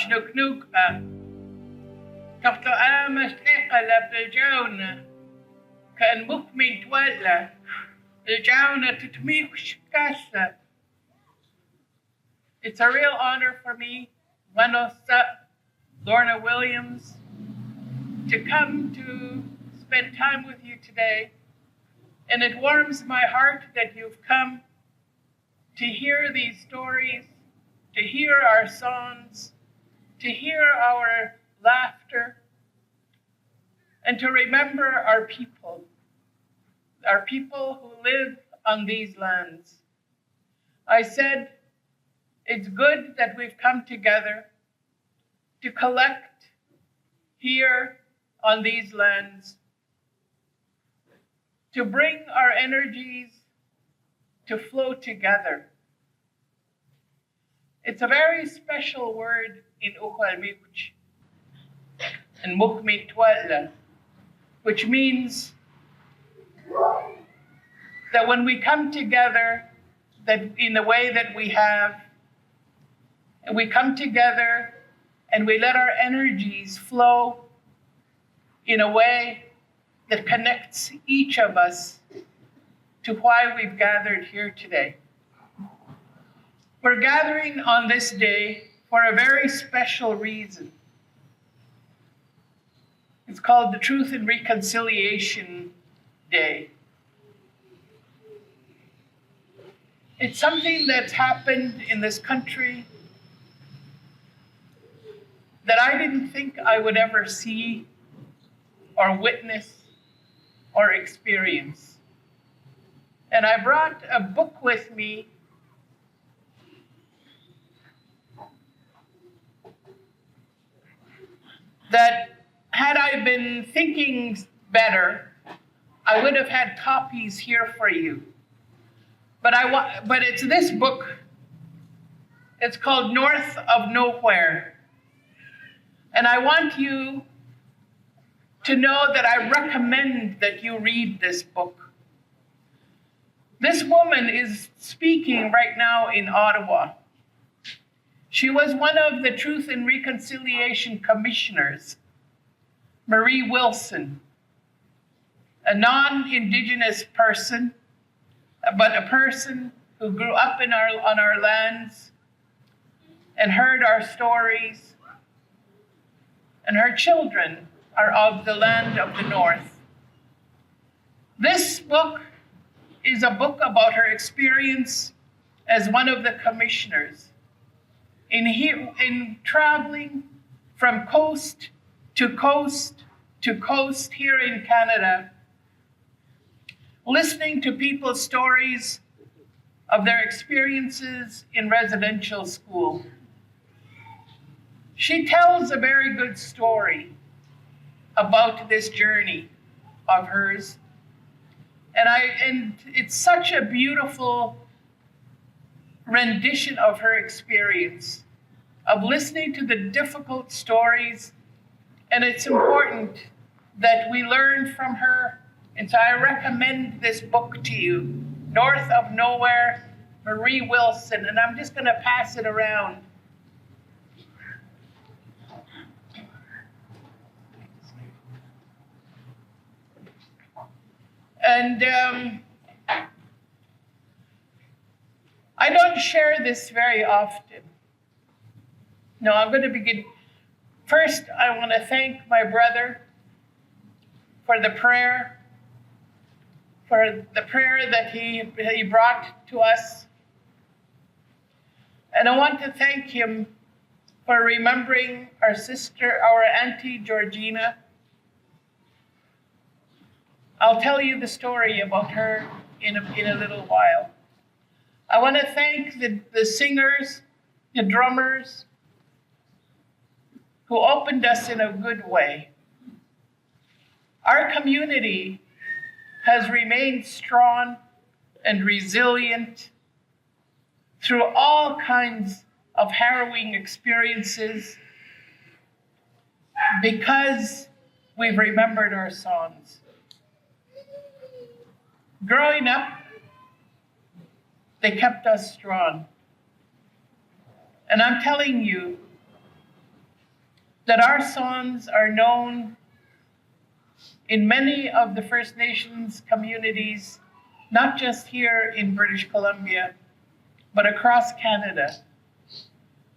نكنوكا Qaqawam Christopher كان مكمن تولى الجونة تتميخ كاسة. It's a real honor for me, Lorna Williams, to come to spend time with you today. And it warms my heart that you've come to hear these stories, to hear our songs, to hear our laughter, and to remember our people who live on these lands. I said, it's good that we've come together to collect here on these lands, to bring our energies to flow together. It's a very special word in Uqalmiqch, and Mukmi Twala, which means that when we come together, that in the way that we have, and we come together and we let our energies flow in a way that connects each of us to why we've gathered here today. We're gathering on this day for a very special reason. It's called the Truth and Reconciliation Day. It's something that's happened in this country that I didn't think I would ever see or witness or experience. And I brought a book with me that, had I been thinking better, I would have had copies here for you. But it's this book. It's called North of Nowhere. And I want you to know that I recommend that you read this book. This woman is speaking right now in Ottawa. She was one of the Truth and Reconciliation Commissioners, Marie Wilson, a non-Indigenous person, but a person who grew up on our lands and heard our stories, and her children are of the land of the North. This book is a book about her experience as one of the commissioners in traveling from coast to coast to coast here in Canada, listening to people's stories of their experiences in residential school. She tells a very good story about this journey of hers. And it's such a beautiful rendition of her experience, of listening to the difficult stories. And it's important that we learn from her. And so I recommend this book to you, North of Nowhere, Marie Wilson. And I'm just going to pass it around. And I don't share this very often. No, I'm going to begin. First, I want to thank my brother for the prayer that he brought to us. And I want to thank him for remembering our sister, our Auntie Georgina. I'll tell you the story about her in a little while. I want to thank the singers, the drummers, who opened us in a good way. Our community has remained strong and resilient through all kinds of harrowing experiences because we've remembered our songs. Growing up, they kept us strong. And I'm telling you that our songs are known in many of the First Nations communities, not just here in British Columbia, but across Canada,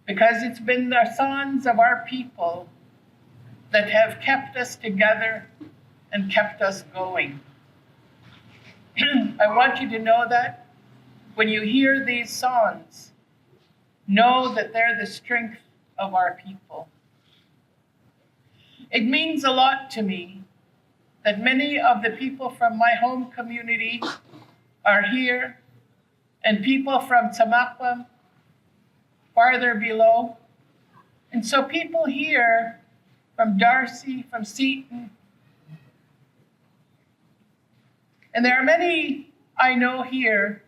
because it's been the songs of our people that have kept us together and kept us going. I want you to know that when you hear these songs, know that they're the strength of our people. It means a lot to me that many of the people from my home community are here, and people from Qaqawam, farther below. And so people here from Darcy, from Seton, and there are many I know here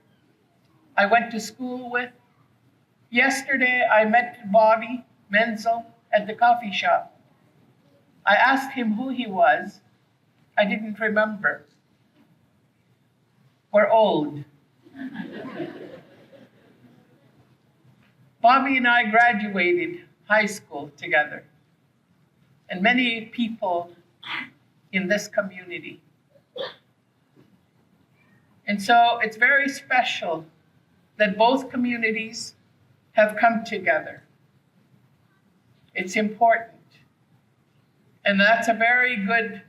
I went to school with. Yesterday, I met Bobby Menzel at the coffee shop. I asked him who he was. I didn't remember. We're old. Bobby and I graduated high school together, and many people in this community. And so it's very special that both communities have come together. It's important. And that's a very good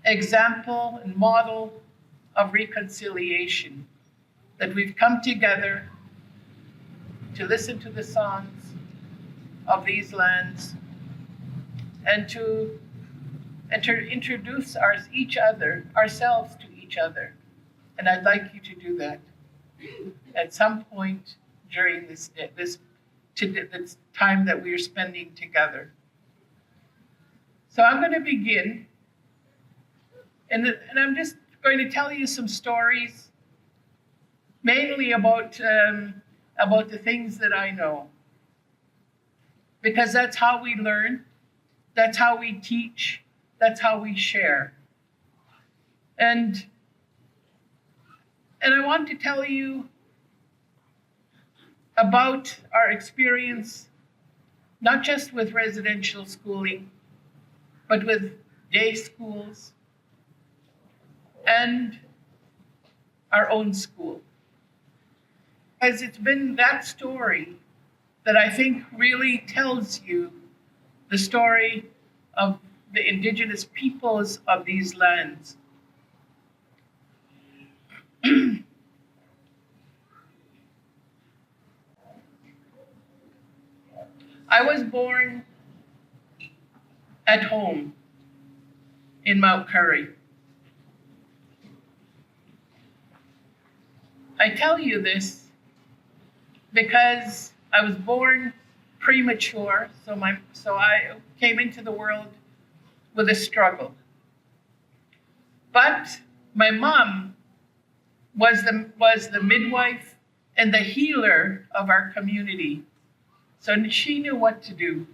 example and model of reconciliation, that we've come together to listen to the songs of these lands and to introduce ourselves to each other. And I'd like you to do that at some point during this time that we are spending together. So I'm going to begin, and I'm just going to tell you some stories, mainly about the things that I know, because that's how we learn, that's how we teach, that's how we share. And I want to tell you about our experience, not just with residential schooling, but with day schools and our own school. As it's been that story that I think really tells you the story of the Indigenous peoples of these lands. I was born at home in Mount Currie. I tell you this because I was born premature, so I came into the world with a struggle. But my mom was the midwife and the healer of our community. So she knew what to do.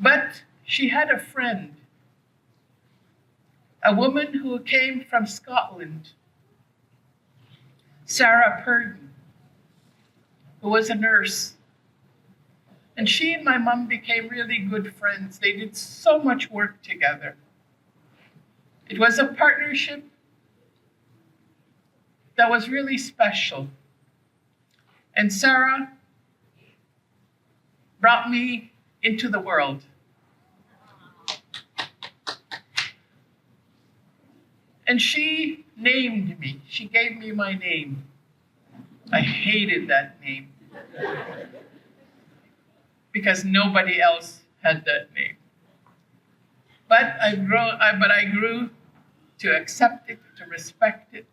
But she had a friend, a woman who came from Scotland, Sarah Purdon, who was a nurse. And she and my mom became really good friends. They did so much work together. It was a partnership that was really special. And Sarah brought me into the world. And she named me. She gave me my name. I hated that name because nobody else had that name. But I grew to accept it, to respect it.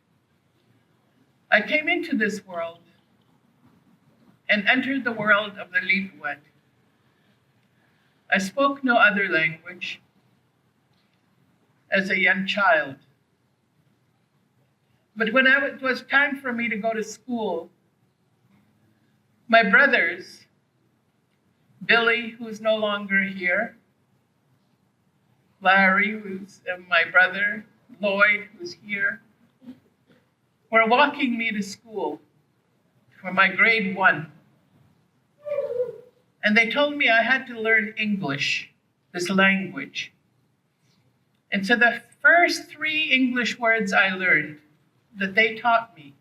I came into this world and entered the world of the Lil'wat. I spoke no other language as a young child. But when it was time for me to go to school, my brothers, Billy, who's no longer here, Larry, who's my brother, Lloyd, who's here, were walking me to school for my grade 1. And they told me I had to learn English, this language. And so the first 3 English words I learned that they taught me,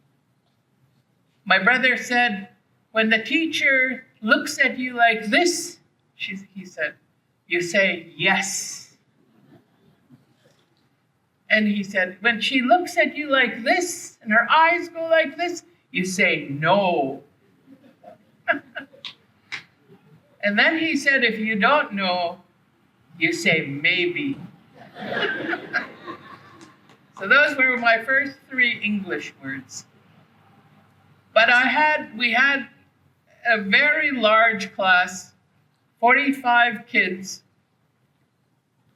my brother said, when the teacher looks at you like this, he said, you say yes. And he said, when she looks at you like this and her eyes go like this, you say no. And then he said, if you don't know, you say maybe. So those were my first 3 English words. But we had a very large class, 45 kids,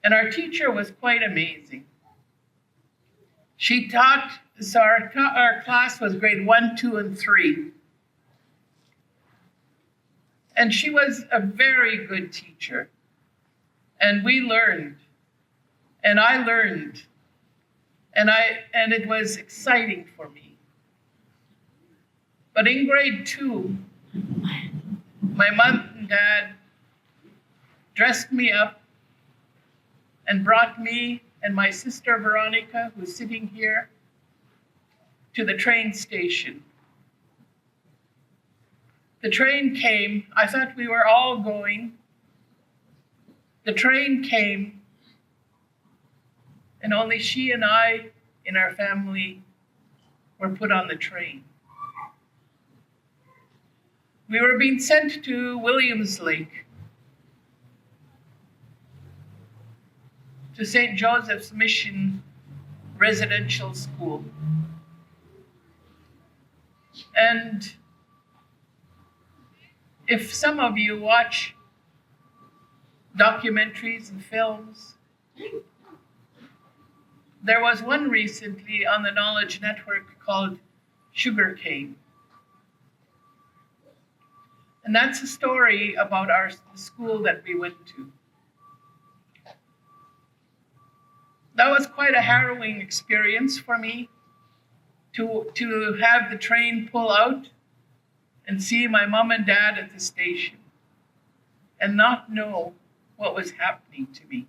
and our teacher was quite amazing. She taught, so our class was grade 1, 2, and 3. And she was a very good teacher. And we learned, and I learned, and it was exciting for me. But in grade 2, my mom and dad dressed me up and brought me and my sister Veronica, who's sitting here, to the train station. The train came. I thought we were all going. The train came, and only she and I in our family were put on the train. We were being sent to Williams Lake, to St. Joseph's Mission Residential School. And if some of you watch documentaries and films, there was one recently on the Knowledge Network called Sugarcane. And that's a story about the school that we went to. That was quite a harrowing experience for me to have the train pull out and see my mom and dad at the station and not know what was happening to me.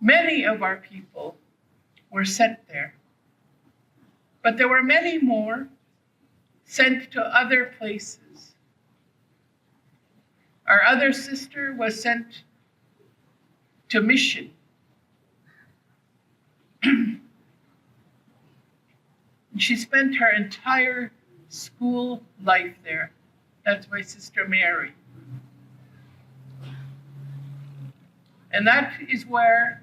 Many of our people were sent there, but there were many more sent to other places. Our other sister was sent to Mission. She spent her entire school life there. That's my sister Mary. And that is where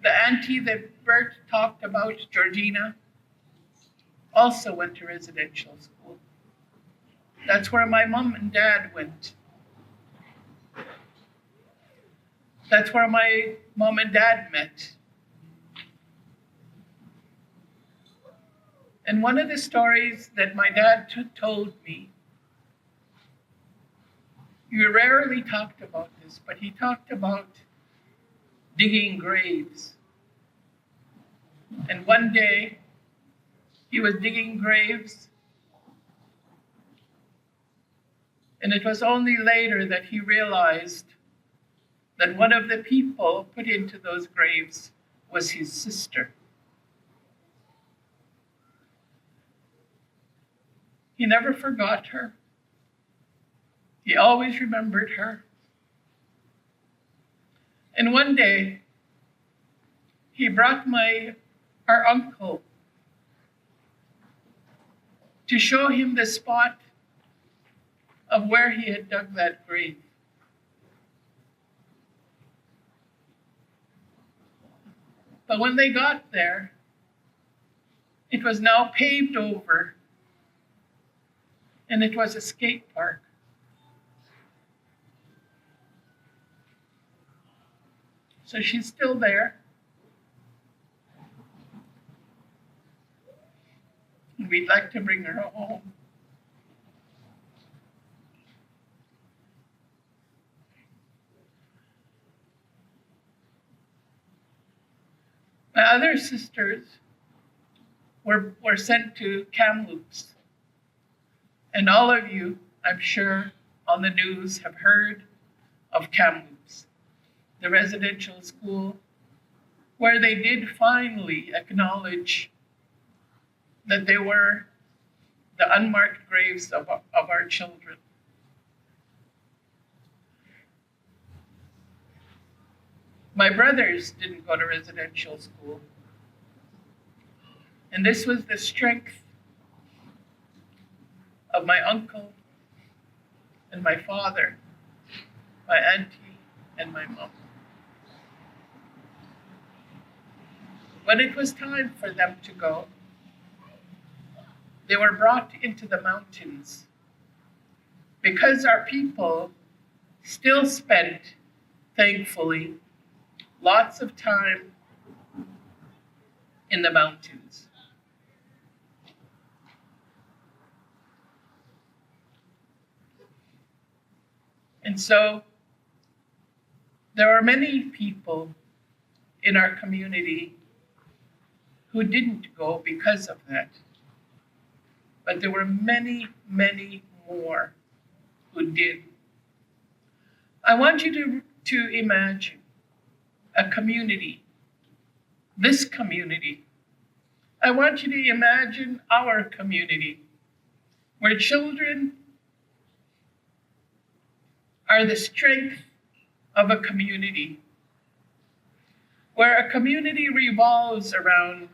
the auntie that Burt talked about, Georgina, also went to residential school. That's where my mom and dad went. That's where my mom and dad met. And one of the stories that my dad told me, you rarely talked about this, but he talked about digging graves. And one day, he was digging graves, and it was only later that he realized that one of the people put into those graves was his sister. He never forgot her. He always remembered her. And one day, he brought our uncle to show him the spot of where he had dug that grave. But when they got there, it was now paved over, and it was a skate park. So she's still there. And we'd like to bring her home. My other sisters were sent to Kamloops. And all of you, I'm sure, on the news have heard of Kamloops, the residential school, where they did finally acknowledge that they were the unmarked graves of our children. My brothers didn't go to residential school. And this was the strength of my uncle and my father, my auntie and my mom. When it was time for them to go, they were brought into the mountains because our people still spent, thankfully, lots of time in the mountains. And so there are many people in our community who didn't go because of that. But there were many, many more who did. I want you to imagine a community, this community. I want you to imagine our community, where children are the strength of a community, where a community revolves around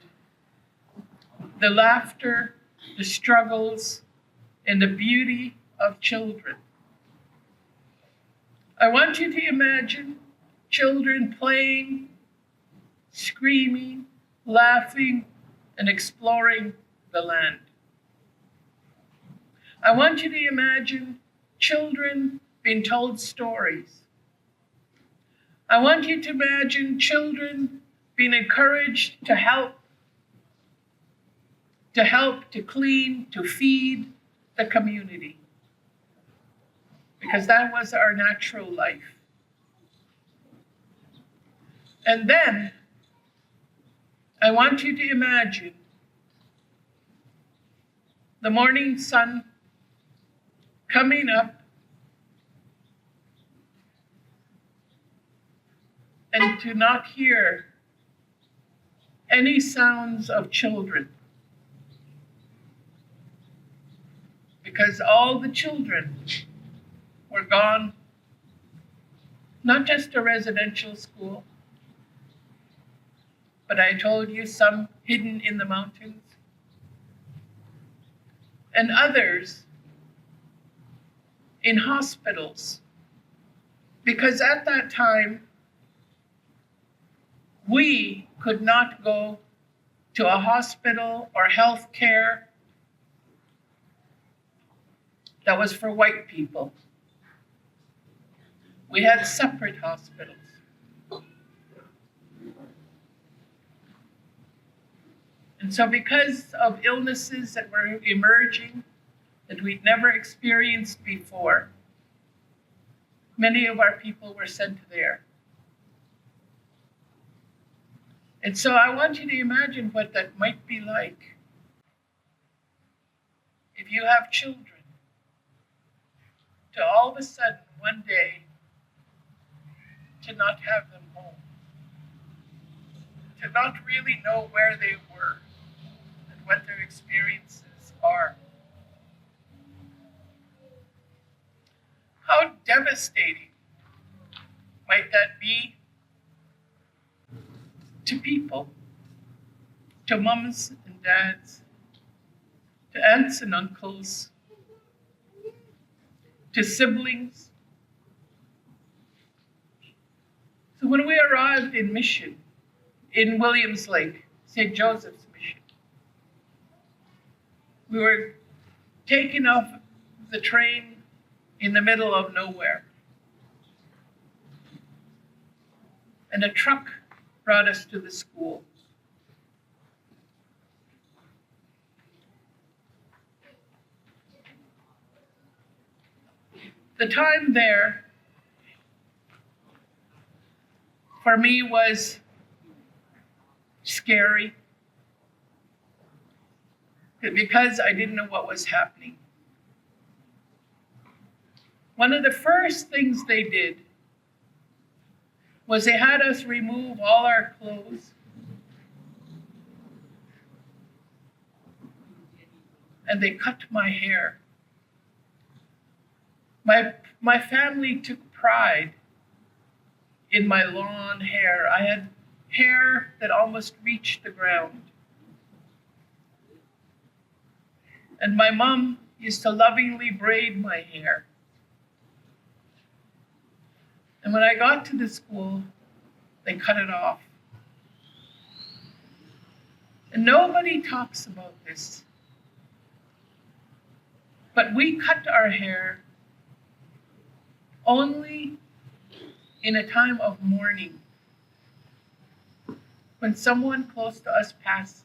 the laughter, the struggles, and the beauty of children. I want you to imagine children playing, screaming, laughing, and exploring the land. I want you to imagine children being told stories. I want you to imagine children being encouraged to help, to clean, to feed the community. Because that was our natural life. And then, I want you to imagine the morning sun coming up and to not hear any sounds of children. Because all the children were gone, not just to residential school, but I told you some hidden in the mountains, and others in hospitals. Because at that time, we could not go to a hospital or health care that was for white people. We had separate hospitals. And so because of illnesses that were emerging that we'd never experienced before, many of our people were sent there. And so I want you to imagine what that might be like if you have children, to all of a sudden one day to not have them home, to not really know where they were and what their experiences are. How devastating might that be to people, to mums and dads, to aunts and uncles, to siblings. So when we arrived in Mission, in Williams Lake, St. Joseph's Mission, we were taken off the train in the middle of nowhere. And a truck brought us to the school. The time there for me was just scary because I didn't know what was happening. One of the first things they did was they had us remove all our clothes and they cut my hair. My family took pride in my long hair. I had hair that almost reached the ground. And my mom used to lovingly braid my hair. And when I got to the school, they cut it off. And nobody talks about this. But we cut our hair only in a time of mourning, when someone close to us passes.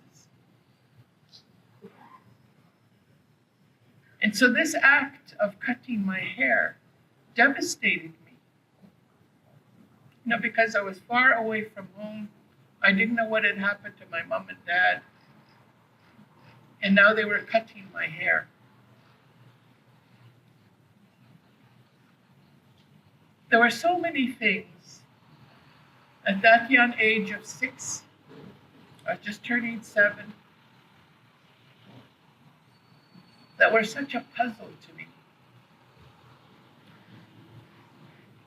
And so this act of cutting my hair devastated me. You know, because I was far away from home, I didn't know what had happened to my mom and dad. And now they were cutting my hair. There were so many things at that young age of 6, I was just turning 7, that were such a puzzle to me.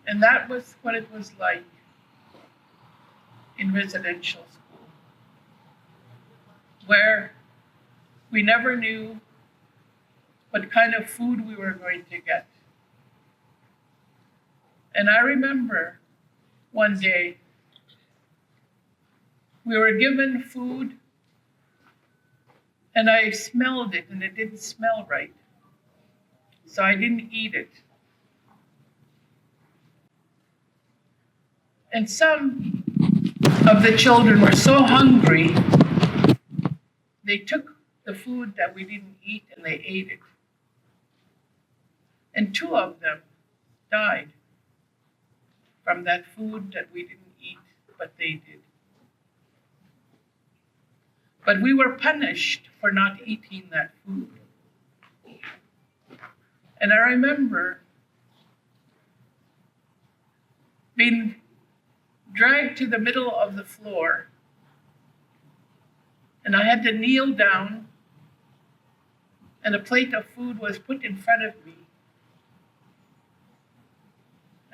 And that was what it was like in residential school, where we never knew what kind of food we were going to get. And I remember one day we were given food and I smelled it and it didn't smell right. So I didn't eat it. And some of the children were so hungry, they took the food that we didn't eat and they ate it. And 2 of them died from that food that we didn't eat, but they did. But we were punished for not eating that food. And I remember being dragged to the middle of the floor, and I had to kneel down, and a plate of food was put in front of me.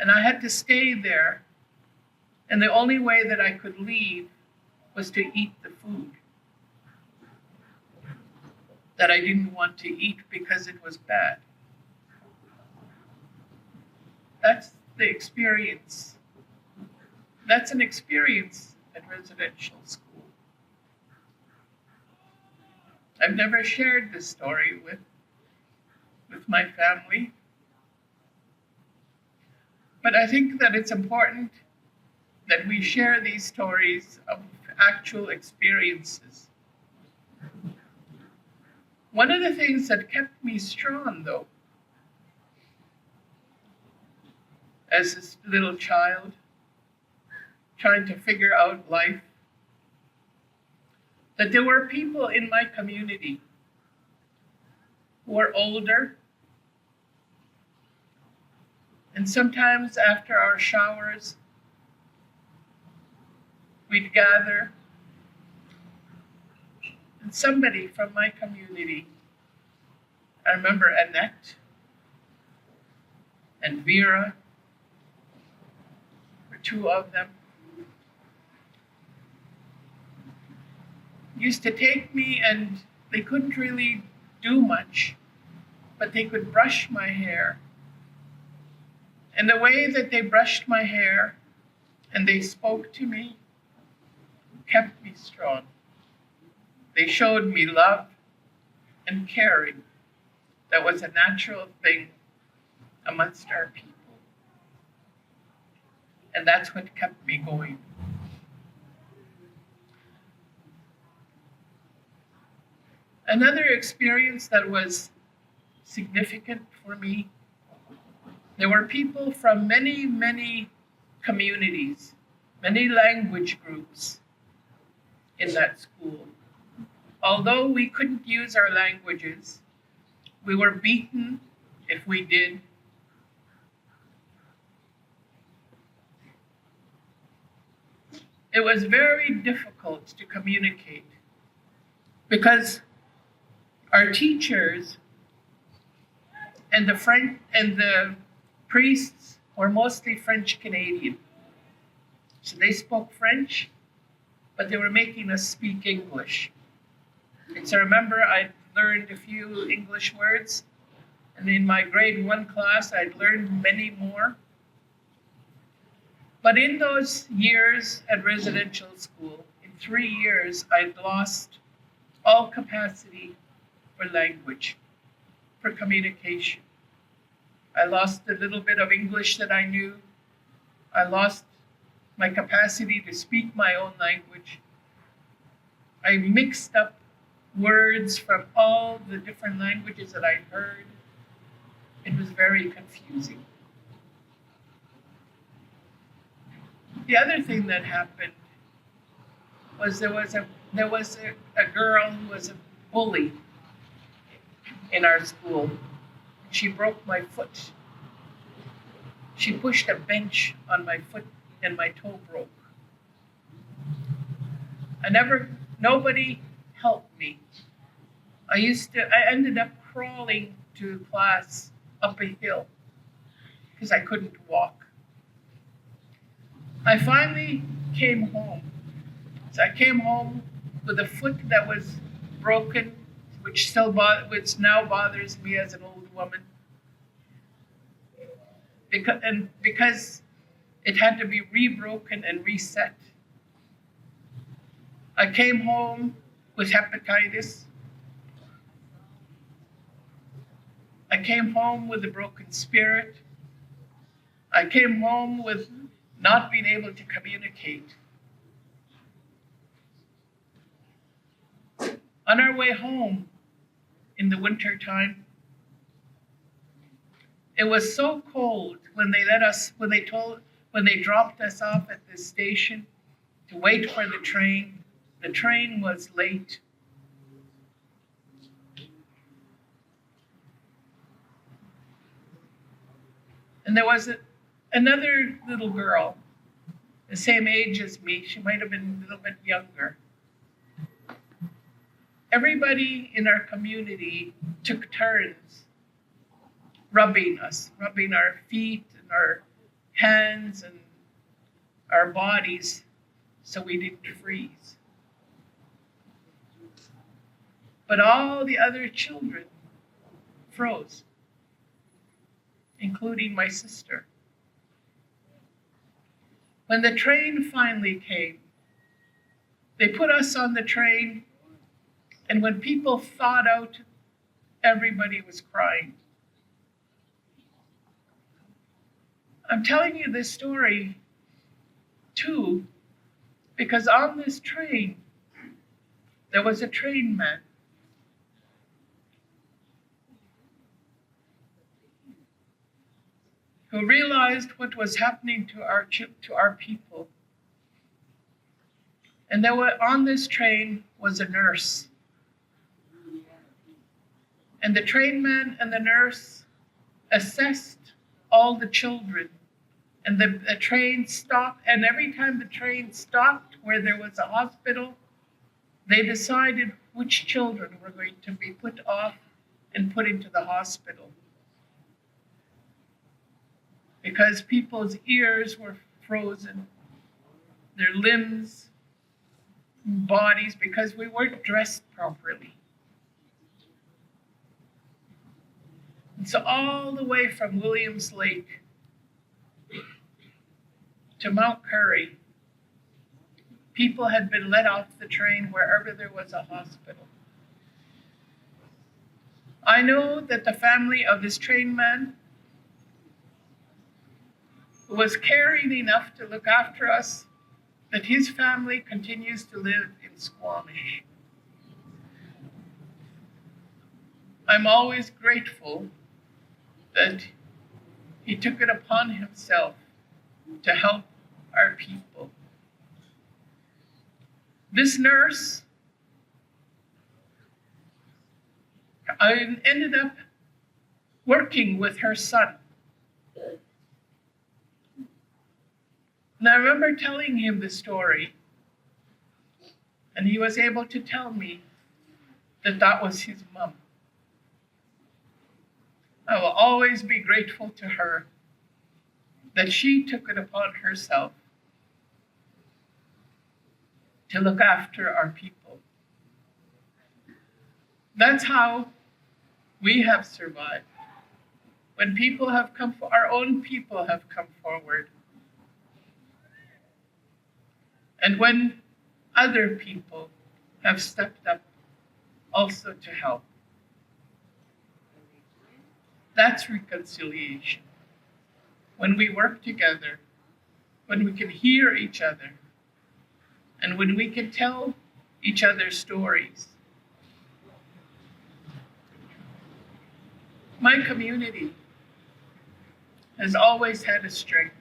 And I had to stay there, and the only way that I could leave was to eat the food that I didn't want to eat because it was bad. That's the experience. That's an experience at residential school. I've never shared this story with my family. But I think that it's important that we share these stories of actual experiences. One of the things that kept me strong, though, as this little child, trying to figure out life, that there were people in my community who were older. And sometimes after our showers, we'd gather, and somebody from my community, I remember Annette and Vera, were 2 of them, used to take me, and they couldn't really do much, but they could brush my hair. And the way that they brushed my hair and they spoke to me kept me strong. They showed me love and caring that was a natural thing amongst our people. And that's what kept me going. Another experience that was significant for me, there were people from many, many communities, many language groups in that school. Although we couldn't use our languages, we were beaten if we did. It was very difficult to communicate because our teachers and the priests were mostly French Canadian. So they spoke French, but they were making us speak English. And so remember, I learned a few English words, and in my grade 1 class, I'd learned many more. But in those years at residential school, in 3 years, I'd lost all capacity for language, for communication. I lost the little bit of English that I knew. I lost my capacity to speak my own language. I mixed up words from all the different languages that I'd heard. It was very confusing. The other thing that happened was there was a girl who was a bully in our school. She broke my foot. She pushed a bench on my foot and my toe broke. Nobody helped me. I ended up crawling to class up a hill because I couldn't walk. I finally came home. So I came home with a foot that was broken, which now bothers me as an old woman. Because it had to be rebroken and reset. I came home with hepatitis. I came home with a broken spirit. I came home with not being able to communicate. On our way home in the winter time, it was so cold when they dropped us off at the station to wait for the train. The train was late. And there was another little girl, the same age as me. She might have been a little bit younger. Everybody in our community took turns rubbing our feet and our hands and our bodies so we didn't freeze. But all the other children froze, including my sister. When the train finally came, they put us on the train, and when people thawed out, everybody was crying. I'm telling you this story, too, because on this train, there was a train man. Who realized what was happening to our people. And on this train was a nurse. And the train man and the nurse assessed all the children. And the train stopped, and every time the train stopped where there was a hospital, they decided which children were going to be put off and put into the hospital. Because people's ears were frozen, their limbs, bodies, because we weren't dressed properly. And so all the way from Williams Lake to Mount Currie, people had been let off the train wherever there was a hospital. I know that the family of this train man was caring enough to look after us, that his family continues to live in Squamish. I'm always grateful that he took it upon himself to help our people. This nurse, I ended up working with her son. And I remember telling him the story, and he was able to tell me that that was his mom. I will always be grateful to her that she took it upon herself to look after our people. That's how we have survived. When people have come, our own people have come forward. And when other people have stepped up also to help. That's reconciliation. When we work together, when we can hear each other, and when we can tell each other stories. My community has always had a strength.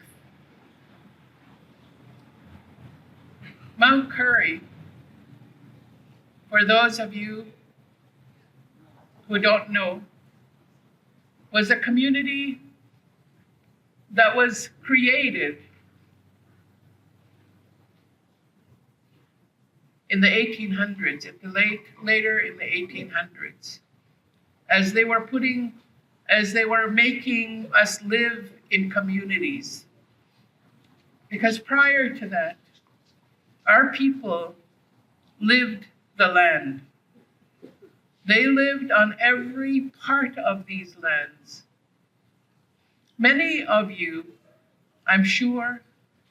Mount Currie, for those of you who don't know, was a community that was created in the 1800s, later in the 1800s, as they were making us live in communities. Because prior to that, our people lived the land. They lived on every part of these lands. Many of you, I'm sure,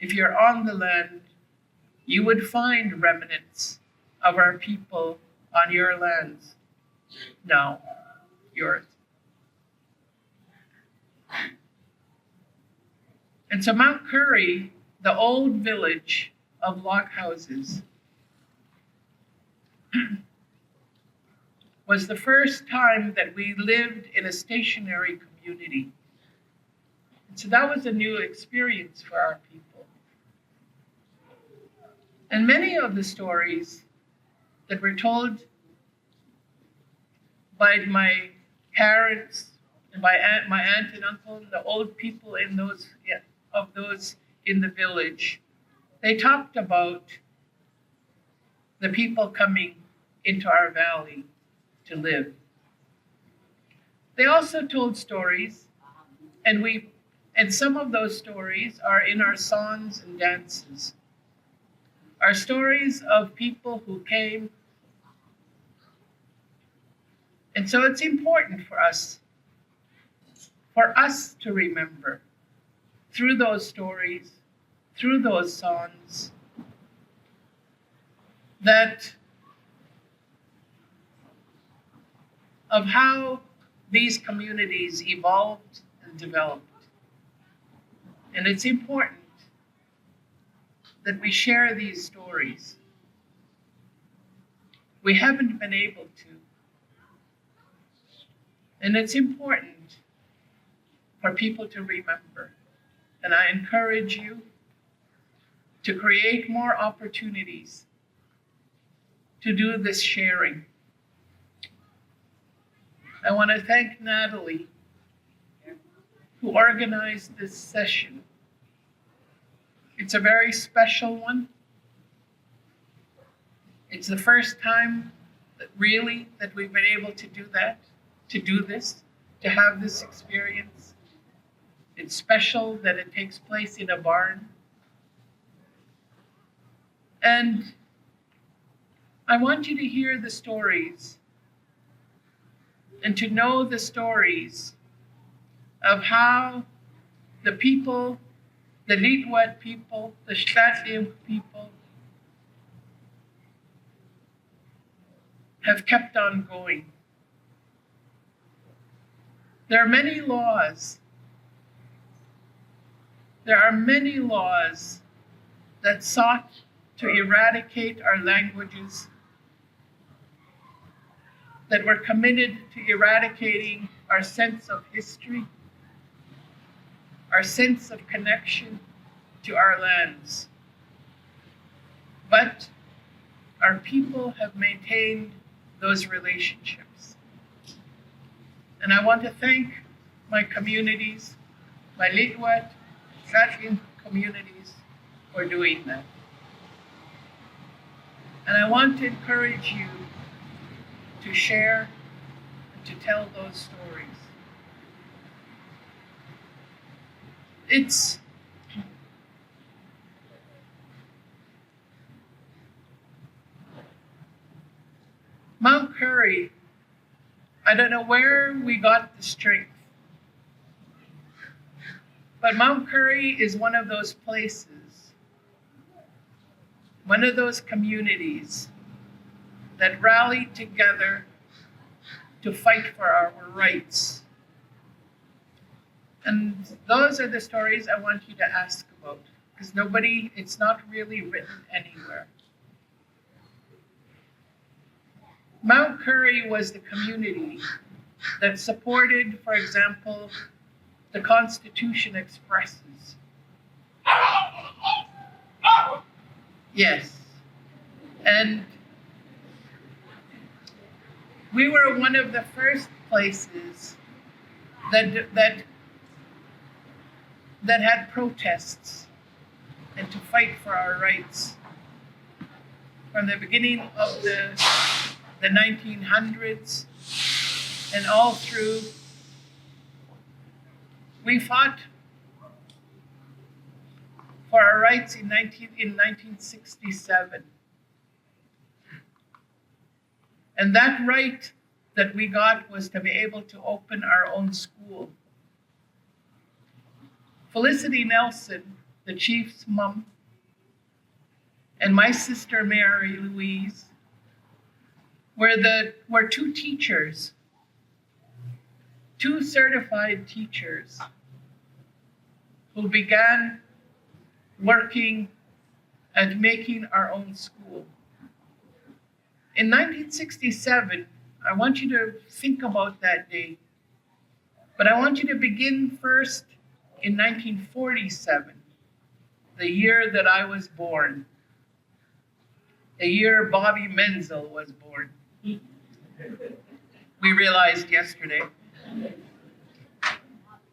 if you're on the land, you would find remnants of our people on your lands. Now, yours. And so Mount Currie, the old village of log houses, was the first time that we lived in a stationary community. And so that was a new experience for our people. And many of the stories that were told by my parents and my aunt and uncle, the old people in those in the village, they talked about the people coming into our valley to live. They also told stories, and some of those stories are in our songs and dances. Are stories of people who came. And so it's important for us to remember through those stories, through those songs, that of how these communities evolved and developed. And it's important that we share these stories. We haven't been able to. And it's important for people to remember. And I encourage you to create more opportunities to do this sharing. I want to thank Natalie, who organized this session. It's a very special one. It's the first time that we've been able to do that, to have this experience. It's special that it takes place in a barn. And I want you to hear the stories and to know the stories of how the people, the Lil'wat people, the Qaqawam people, have kept on going. There are many laws. There are many laws that sought to eradicate our languages, that were committed to eradicating our sense of history, our sense of connection to our lands. But our people have maintained those relationships. And I want to thank my communities, my Lil'wat, Qaqawam communities for doing that. And I want to encourage you to share and to tell those stories. It's Mount Currie. I don't know where we got the strength, but Mount Currie is one of those places, one of those communities that rallied together to fight for our rights. And those are the stories I want you to ask about, because it's not really written anywhere. Mount Currie was the community that supported, for example, the Constitution expresses. Yes. And we were one of the first places that had protests and to fight for our rights. From the beginning of the 1900s and all through, we fought for our rights in 1967. And that right that we got was to be able to open our own school. Felicity Nelson, the chief's mom, and my sister Mary Louise were two teachers, two certified teachers who began working at making our own school. In 1967, I want you to think about that day, but I want you to begin first in 1947, the year that I was born, the year Bobby Menzel was born. We realized yesterday.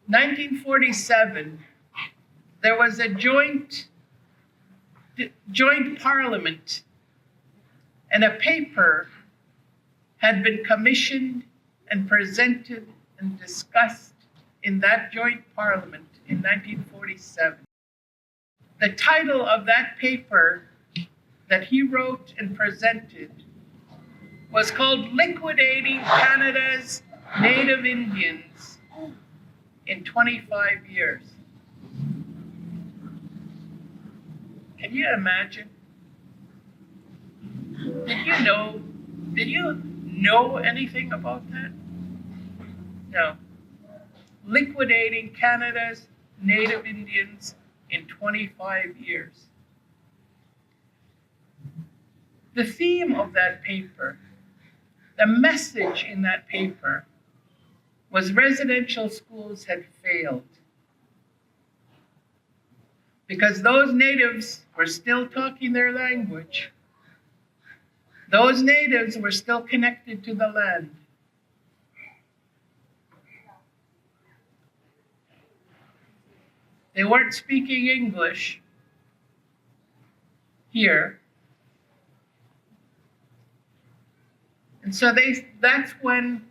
1947, there was a joint parliament, and a paper had been commissioned and presented and discussed in that joint parliament in 1947. The title of that paper that he wrote and presented was called Liquidating Canada's Native Indians in 25 Years. Can you imagine? Did you know anything about that? No. Liquidating Canada's Native Indians in 25 years. The theme of that paper, the message in that paper, was residential schools had failed because those natives were still talking their language. Those natives were still connected to the land. They weren't speaking English here. And so that's when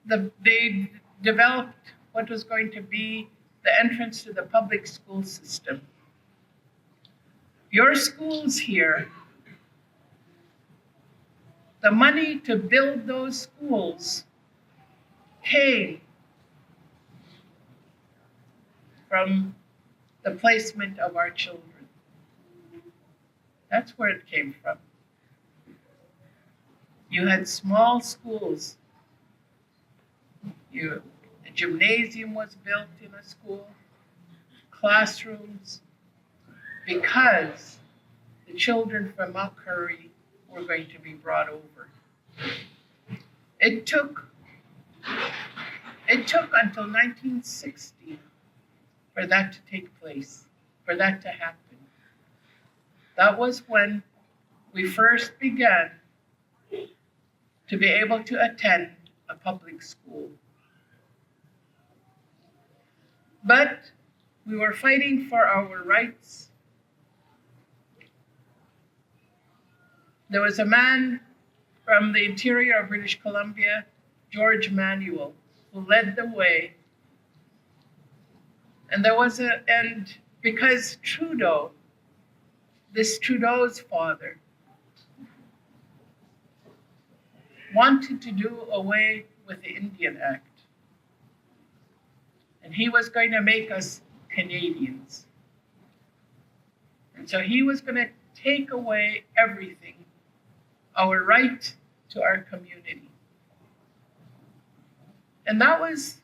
they developed what was going to be the entrance to the public school system. Your schools here, the money to build those schools came from the placement of our children. That's where it came from. You had small schools. A gymnasium was built in a school, classrooms, because the children from Mount Currie were going to be brought over. It took until 1960 for that to take place, for that to happen. That was when we first began to be able to attend a public school. But we were fighting for our rights. There was a man from the interior of British Columbia, George Manuel, who led the way. And because Trudeau's father, wanted to do away with the Indian Act. And he was going to make us Canadians. And so he was going to take away everything, our right to our community. And that was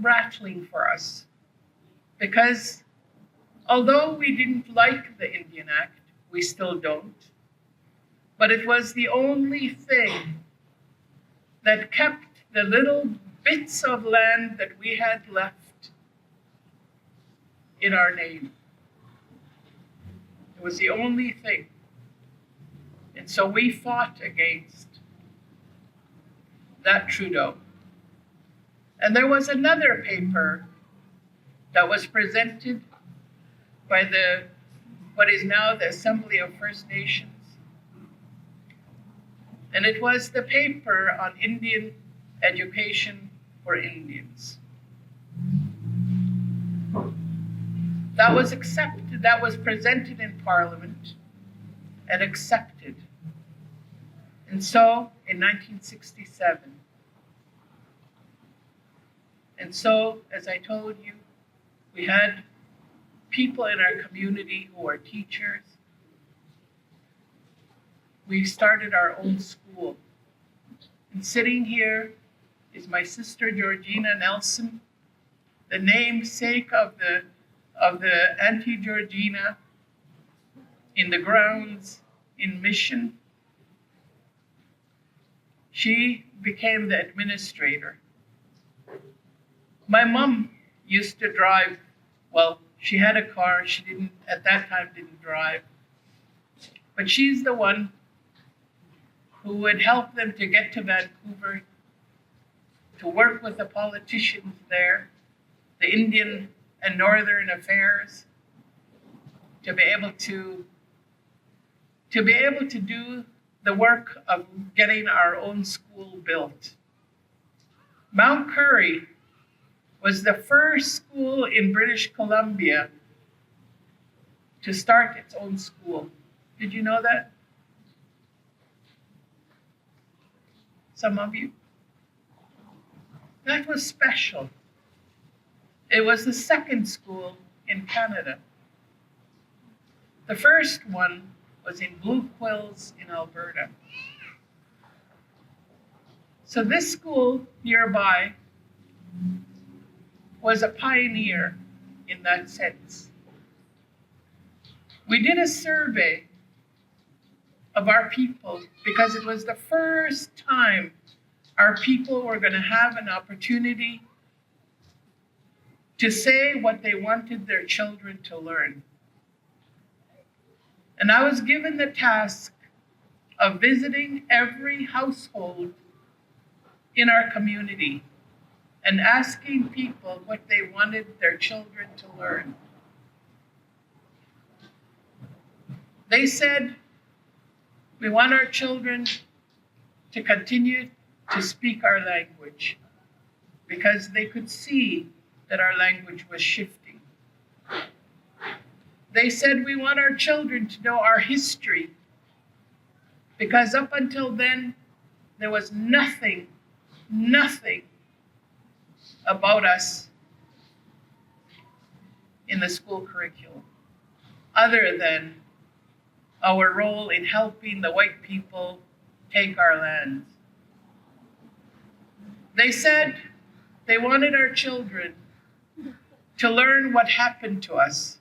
rattling for us, because although we didn't like the Indian Act, we still don't, but it was the only thing that kept the little bits of land that we had left in our name. It was the only thing. And so we fought against that Trudeau. And there was another paper that was presented by what is now the Assembly of First Nations. And it was the paper on Indian education for Indians. That was accepted, that was presented in Parliament and accepted. And so in 1967, and so, as I told you, we had people in our community who are teachers. We started our own school. And sitting here is my sister Georgina Nelson, the namesake of the Auntie Georgina in the grounds in Mission. She became the administrator. My mom used to drive. Well, she had a car. She at that time didn't drive. But she's the one who would help them to get to Vancouver, to work with the politicians there, the Indian and Northern affairs, to be able to do the work of getting our own school built. Mount Currie was the first school in British Columbia to start its own school. Did you know that? Some of you? That was special. It was the second school in Canada. The first one was in Blue Quills in Alberta. So this school nearby was a pioneer in that sense. We did a survey of our people because it was the first time our people were going to have an opportunity to say what they wanted their children to learn. And I was given the task of visiting every household in our community and asking people what they wanted their children to learn. They said, we want our children to continue to speak our language, because they could see that our language was shifting. They said, we want our children to know our history, because up until then, there was nothing about us in the school curriculum, other than our role in helping the white people take our lands. They said they wanted our children to learn what happened to us,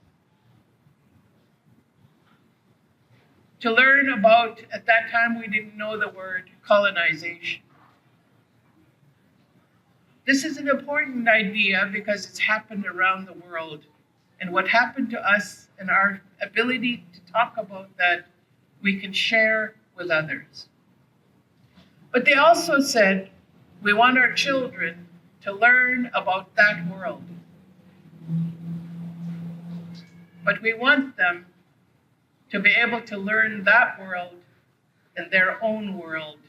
to learn about, at that time we didn't know the word colonization. This is an important idea because it's happened around the world and what happened to us and our ability to talk about that, we can share with others. But they also said, we want our children to learn about that world. But we want them to be able to learn that world in their own world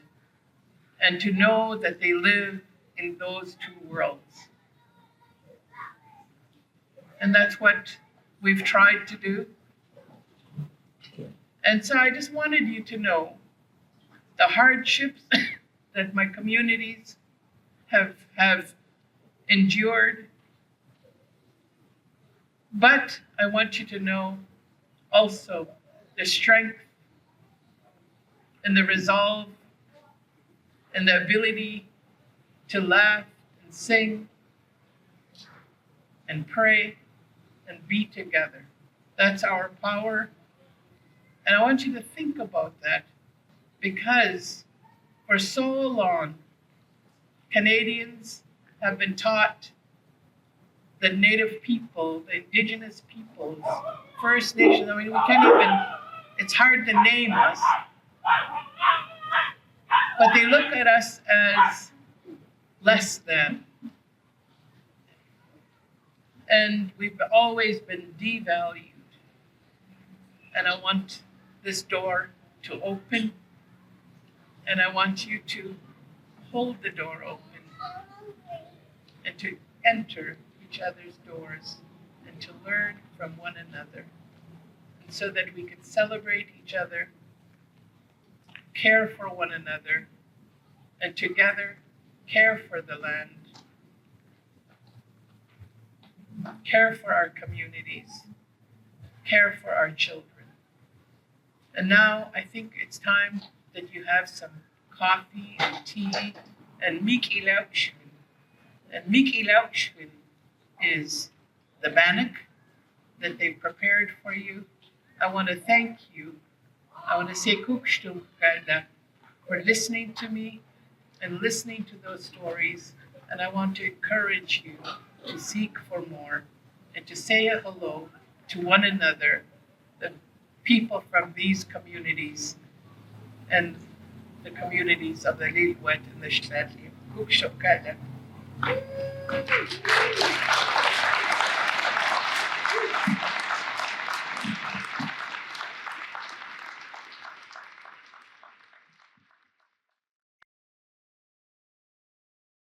and to know that they live in those two worlds. And that's what we've tried to do. And so I just wanted you to know the hardships that my communities have endured. But I want you to know also the strength and the resolve and the ability to laugh and sing and pray and be together. That's our power. And I want you to think about that, because for so long, Canadians have been taught that Native people, the Indigenous peoples, First Nations, I mean, we can't even, it's hard to name us, but they look at us as less than. And we've always been devalued. And I want this door to open, and I want you to hold the door open and to enter each other's doors and to learn from one another, and so that we can celebrate each other, care for one another, and together care for the land, care for our communities, care for our children. And now I think it's time that you have some coffee and tea and Miki Lauchwin. And Miki Lauchwin is the bannock that they've prepared for you. I want to thank you. I want to say Kukstum Kada for listening to me and listening to those stories. And I want to encourage you to seek for more and to say a hello to one another, the people from these communities and the communities of the Lil'wat and the Qaqawam. Kukstum Kada.